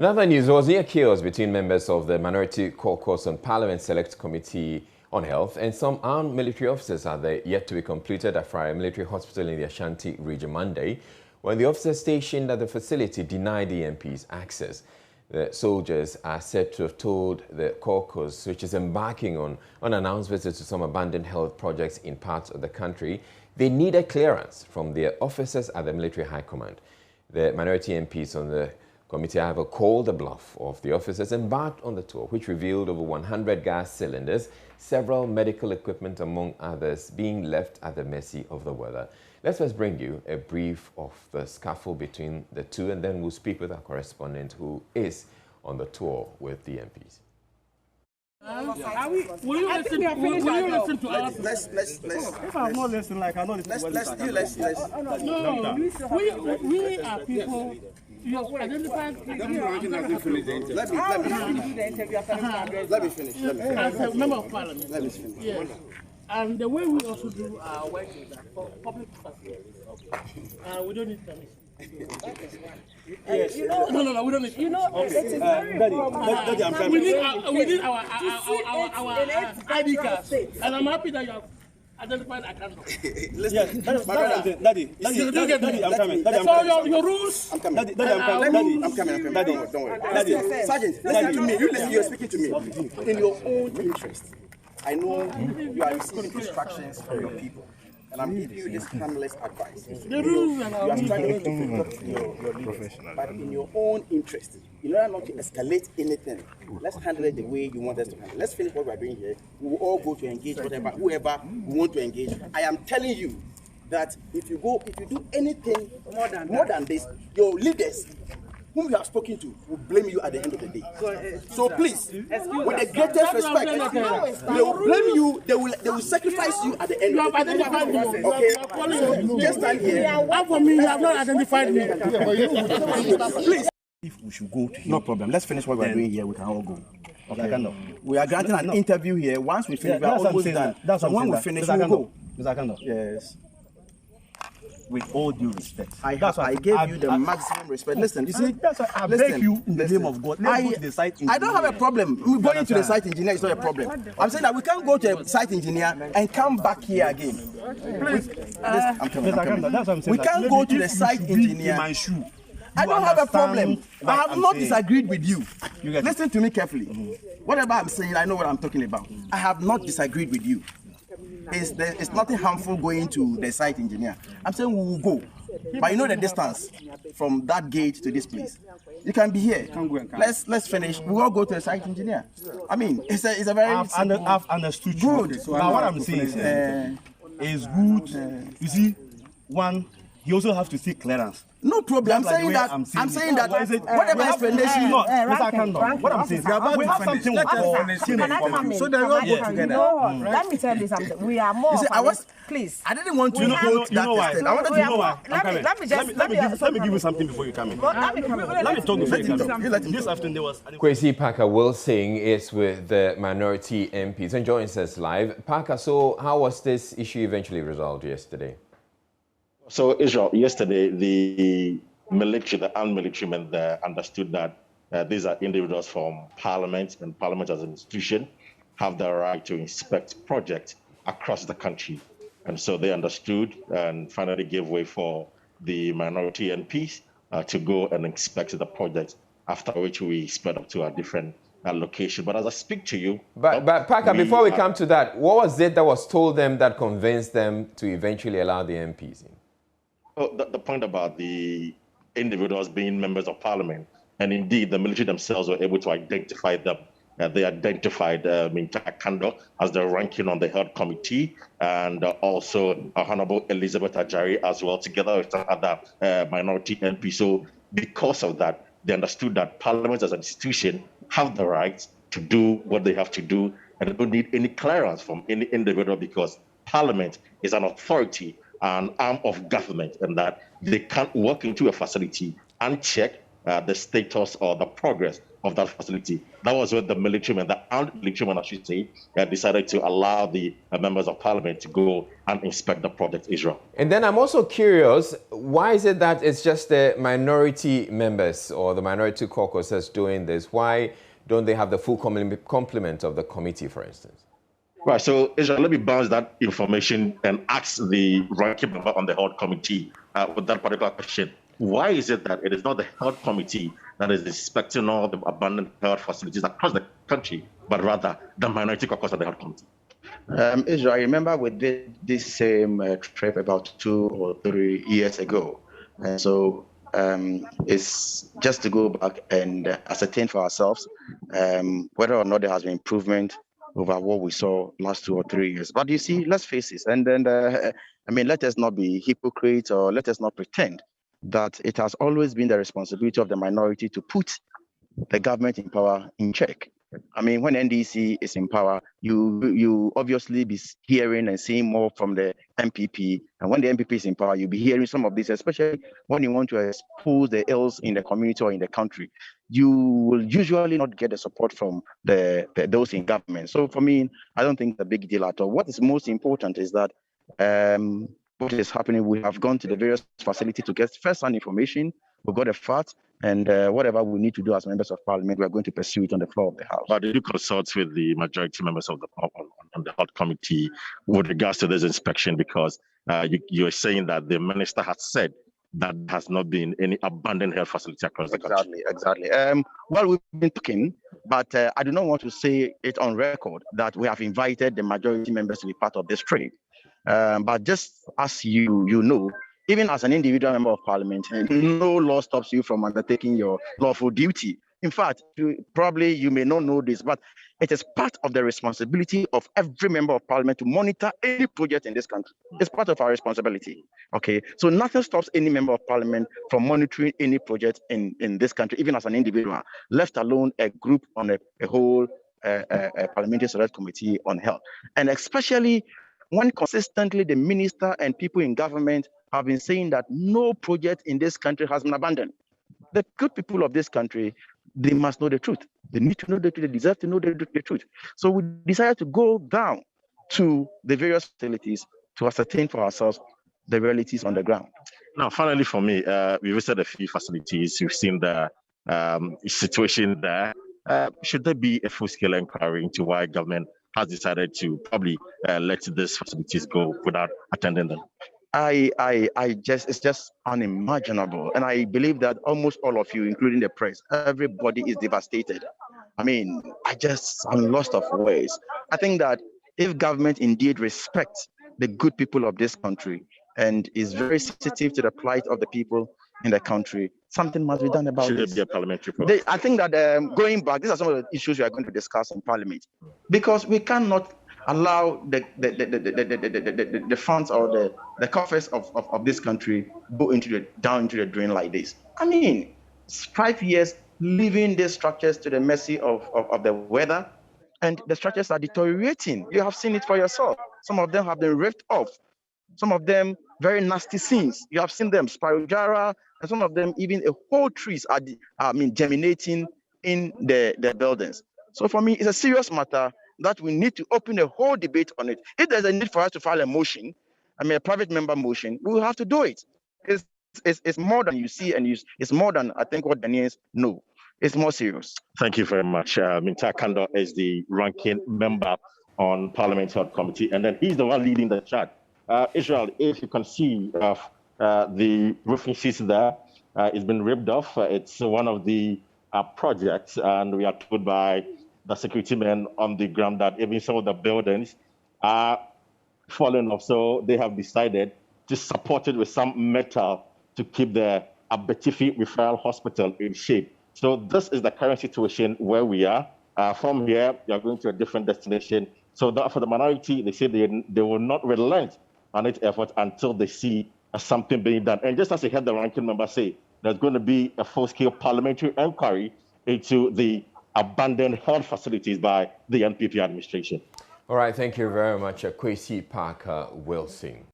In other news, there was near chaos between members of the Minority Caucus on Parliament Select Committee on Health and some armed military officers are there yet to be completed at AFARI military hospital in the Ashanti region Monday, when the officers stationed at the facility denied the MPs access. The soldiers are said to have told the caucus, which is embarking on unannounced visits to some abandoned health projects in parts of the country, they needed clearance from their officers at the military high command. The minority MPs on the committee, however, called the bluff of the officers embarked on the tour, which revealed over 100 gas cylinders, several medical equipment, among others, being left at the mercy of the weather. Let's first bring you a brief of the scuffle between the two, and then we'll speak with our correspondent who is on the tour with the MPs. Will you listen to us? Let's. If I'm not listening, like I know this. Let's. No, we are people. You have identified. Let me finish. As a member of parliament. Let me finish. Yes. And the way we also do our work is that for public facilities. We don't need permission. Yes. No, we don't need. You know, it is very important. We need our ID cards, and I'm happy that you have identified a candle. Listen, Daddy, I'm coming. So your rules. I'm coming. Daddy, I'm coming. Don't worry. Daddy, Sergeant, listen to me. You're speaking to me in your own interest. I know you are receiving instructions from your people, and I'm giving you this harmless advice. The rules You are struggling to protect your leader, but in your own interest, in order not to escalate anything, let's handle it the way you want us to handle it. Let's finish what we are doing here. We will all go to engage whoever we want to engage. I am telling you that if you do anything more than this, your leaders whom you have spoken to will blame you at the end of the day. So please, with the greatest respect, they will blame you. They will sacrifice you at the end of the day. Okay, so just stand here. For me, you have not identified me. Please, if we should go to him, no problem. Let's finish what we're doing here. We can all go. Okay, we are granting an interview here. Once we finish, we are almost done. So when we finish, we will go. Yes. With all due respect, I gave you the maximum respect. Listen, you see, I beg you in the name of God. Let's go to the site engineer. I don't have a problem. Going to the site engineer is not a problem. I'm saying that we can't go to a site engineer and come back here again. Please, I'm coming. We can't go to the site engineer. I don't have a problem. I have not disagreed with you. Listen to me carefully. Whatever I'm saying, I know what I'm talking about. I have not disagreed with you. It's nothing harmful going to the site engineer. I'm saying we will go, but you know the distance from that gate to this place. You can be here. Let's finish. We will go to the site engineer. I mean, it's a very. I've understood you. Good. So what I'm saying is good. You see, one, you also have to seek clearance. No problem. I'm saying that whatever explanation. What I'm saying is we have something so they all go together. No, let me tell you something. We are more. Please. I didn't want to go to that extent. I wanted to know why. Let me give you something before you come in. Let me talk before you come in. This afternoon there was. Kwesi Parker Wilson is with the minority MPs and joins us live. Parker, so how was this issue eventually resolved yesterday? So, Israel, yesterday, the armed military men there understood that these are individuals from Parliament, and Parliament as an institution have the right to inspect projects across the country. And so they understood and finally gave way for the minority MPs to go and inspect the projects, after which we sped up to a different location. But as I speak to you... But Parker, before we come to that, what was it that was told them that convinced them to eventually allow the MPs in? Oh, the point about the individuals being members of parliament, and indeed the military themselves were able to identify them. They identified Mintaka Kando as the ranking on the health committee, and also Honorable Elizabeth Ajari as well, together with other minority MPs. So because of that, they understood that parliament as an institution have the right to do what they have to do, and they don't need any clearance from any individual, because parliament is an authority, an arm of government, and that they can't walk into a facility, uncheck, the status or the progress of that facility. That was when the militarymen, the armed militarymen, I should say, decided to allow the members of parliament to go and inspect the project, Israel. And then I'm also curious, why is it that it's just the minority members or the minority caucus that's doing this? Why don't they have the full complement of the committee, for instance? Right, so Israel, let me bounce that information and ask the ranking member on the health committee with that particular question. Why is it that it is not the health committee that is inspecting all the abandoned health facilities across the country, but rather the minority caucus of the health committee? Israel, I remember we did this same trip about 2 or 3 years ago. And so it's just to go back and ascertain for ourselves whether or not there has been improvement over what we saw last 2 or 3 years. But you see, let's face it, and then, let us not be hypocrites or let us not pretend that it has always been the responsibility of the minority to put the government in power in check. When NDC is in power, you obviously be hearing and seeing more from the MPP. And when the MPP is in power, you'll be hearing some of this, especially when you want to expose the ills in the community or in the country. You will usually not get the support from those in government. So for me, I don't think it's a big deal at all. What is most important is that what is happening, we have gone to the various facilities to get first-hand information. We've got a fact, and whatever we need to do as members of parliament, we are going to pursue it on the floor of the House. But did you consult with the majority members of on the health committee with regards to this inspection? Because you're saying that the minister has said that there has not been any abandoned health facility across the country. Exactly. Well, we've been talking, but I do not want to say it on record that we have invited the majority members to be part of this trip. But just as you know, even as an individual member of parliament, no law stops you from undertaking your lawful duty. In fact, you may not know this, but it is part of the responsibility of every member of parliament to monitor any project in this country. It's part of our responsibility. Okay, so nothing stops any member of parliament from monitoring any project in this country, even as an individual, let alone a group on a whole parliamentary select committee on health. And especially when consistently the minister and people in government have been saying that no project in this country has been abandoned. The good people of this country, they must know the truth. They need to know the truth. They deserve to know the truth. So we decided to go down to the various facilities to ascertain for ourselves the realities on the ground. Now, finally, for me, we visited a few facilities. You've seen the situation there. Should there be a full-scale inquiry into why government has decided to probably let these facilities go without attending them? It's just unimaginable. And I believe that almost all of you, including the press, everybody is devastated. I'm lost of words. I think that if government indeed respects the good people of this country and is very sensitive to the plight of the people in the country, something must be done about it. Should there be a parliamentary process? I think that going back, these are some of the issues we are going to discuss in parliament, because we cannot allow the funds or the coffers of this country go down into the drain like this. 5 years leaving these structures to the mercy of the weather, and the structures are deteriorating. You have seen it for yourself. Some of them have been ripped off. Some of them very nasty scenes. You have seen them, Spirogara, and some of them even whole trees are germinating in the buildings. So for me, it's a serious matter that we need to open a whole debate on it. If there's a need for us to file a motion, a private member motion, we will have to do it. It's more than you see, and it's more than I think what Ghanaians know. It's more serious. Thank you very much. Minta Kando is the ranking member on Parliament Health Committee, and then he's the one leading the charge. Israel, if you can see the roofing system there, it's been ripped off. It's one of the projects, and we are told by the security men on the ground that even some of the buildings are falling off. So they have decided to support it with some metal to keep the Abetifi Referral Hospital in shape. So this is the current situation where we are. From here, we are going to a different destination. So that for the minority, they say they will not relent on its effort until they see something being done. And just as you heard the ranking member say, there's going to be a full-scale parliamentary inquiry into the abandoned health facilities by the NPP administration. All right, thank you very much, Kwesi Parker Wilson.